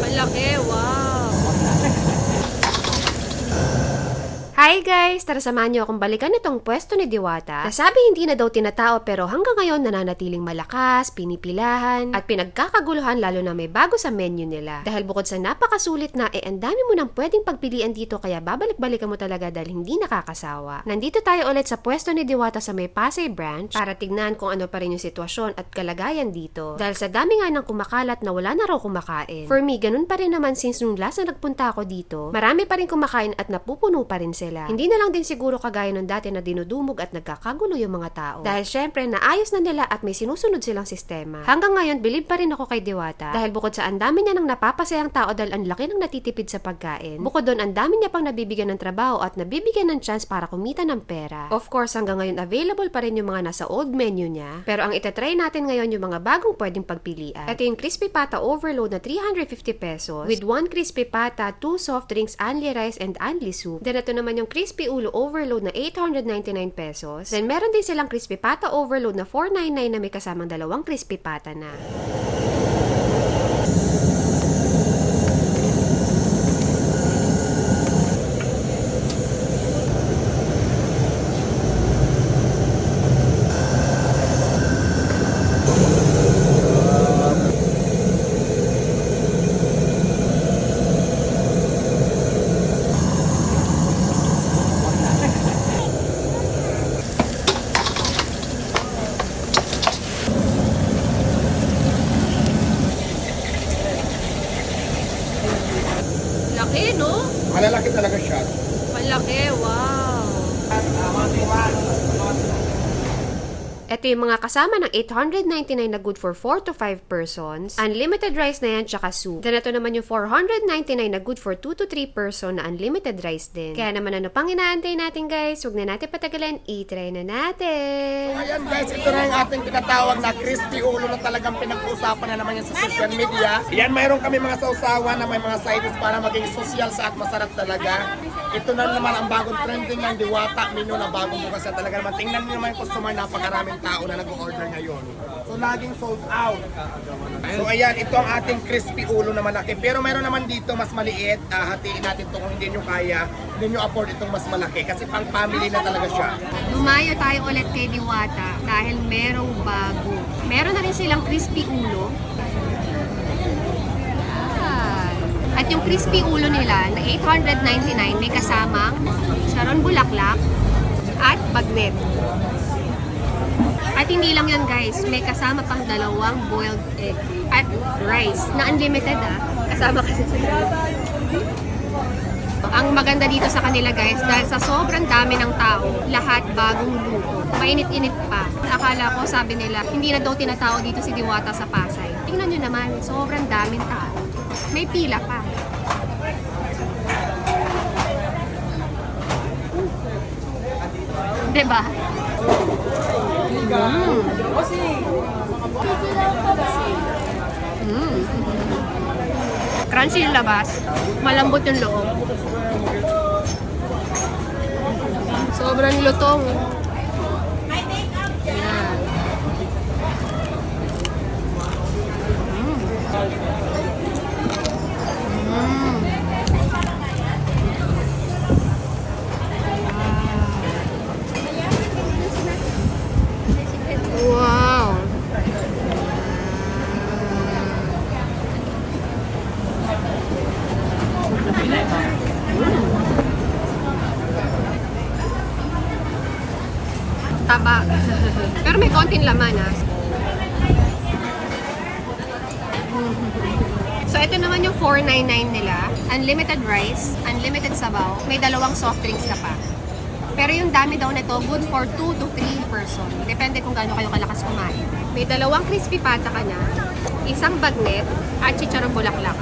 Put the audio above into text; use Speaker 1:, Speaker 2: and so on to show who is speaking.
Speaker 1: Malaki, wow. Hi guys! Tara samahan niyo akong balikan itong pwesto ni Diwata. Nasabi hindi na daw tinatao pero hanggang ngayon nananatiling malakas, pinipilahan, at pinagkakaguluhan lalo na may bago sa menu nila. Dahil bukod sa napakasulit na ang dami mo nang pwedeng pagpilian dito kaya babalik-balikan mo talaga dahil hindi nakakasawa. Nandito tayo ulit sa pwesto ni Diwata sa may Pasay branch para tignan kung ano pa rin yung sitwasyon at kalagayan dito. Dahil sa dami nga ng kumakalat na wala na raw kumakain. For me, ganun pa rin naman since nung last na nagpunta ako dito, marami pa rin kumakain at napupuno pa rin sila. Hindi na lang din siguro kagaya nung dati na dinudumog at nagkakagulo yung mga tao. Dahil syempre, naayos na nila at may sinusunod silang sistema. Hanggang ngayon, believe pa rin ako kay Diwata. Dahil bukod sa ang dami niya nang napapasayang tao dahil ang laki ng natitipid sa pagkain, bukod doon, ang dami niya pang nabibigyan ng trabaho at nabibigyan ng chance para kumita ng pera. Of course, hanggang ngayon, available pa rin yung mga nasa old menu niya. Pero ang itatry natin ngayon yung mga bagong pwedeng pagpilian. Ito yung Crispy Pata Overload na 350 pesos with 1 Crispy Pata, 2 soft drinks, only rice, and only soup. Then ito naman yung Crispy Ulo Overload na 899 pesos. Then meron din silang Crispy Pata Overload na 499 na may kasamang dalawang Crispy Pata na. Laki, no?
Speaker 2: Malalaki talaga siya.
Speaker 1: Malaki, wow. Ito yung mga kasama ng 899 na good for 4 to 5 persons. Unlimited rice na yan, tsaka soup. Then ito naman yung 499 na good for 2 to 3 person na unlimited rice din. Kaya naman ano pang inaantay natin guys? Huwag na natin patagalan, i-try na natin.
Speaker 2: So ayan guys, ito na yung ating tinatawag na crispy ulo na talagang pinag-uusapan na naman yan sa social media. Yan, mayroon kami mga sausawan na may mga sides para maging social sa at masarap talaga. Ito na naman ang bagong trending ng Diwata menu na bagong bukas na talaga naman. Tingnan nyo naman yung customer, napakaraming tao na nag-order ngayon. So laging sold out. So ayan, ito ang ating crispy ulo na malaki. Pero mayroon naman dito mas maliit. Hatiin natin ito kung hindi nyo kaya. Hindi nyo afford itong mas malaki kasi pang family na talaga siya.
Speaker 1: Lumayo tayo ulit kay Diwata dahil merong bago. Meron na rin silang crispy ulo. At yung crispy ulo nila na 899 may kasamang Sharon Bulaklak at bagnet. At hindi lang yan guys, may kasama pang dalawang boiled egg at rice na unlimited kasama kasi sila. Ang maganda dito sa kanila guys, dahil sa sobrang dami ng tao, lahat bagong luto. Mainit-init pa. Akala ko, sabi nila, hindi na daw tinatao dito si Diwata sa Pasay. Tingnan nyo naman, sobrang daming tao. May pila pa. Diba? Crunchy yung labas, malambot yung loob. Sobrang lutong. Yan. Wow. Taba. Pero may konting laman So ito naman yung 499 nila. Unlimited rice, unlimited sabaw, may dalawang soft drinks ka pa. Pero yung dami daw nito, good for 2 to 3 person. Depende kung gaano kayo kalakas kumain. May dalawang crispy pata ka na, isang bagnet, at chicharong bulaklak.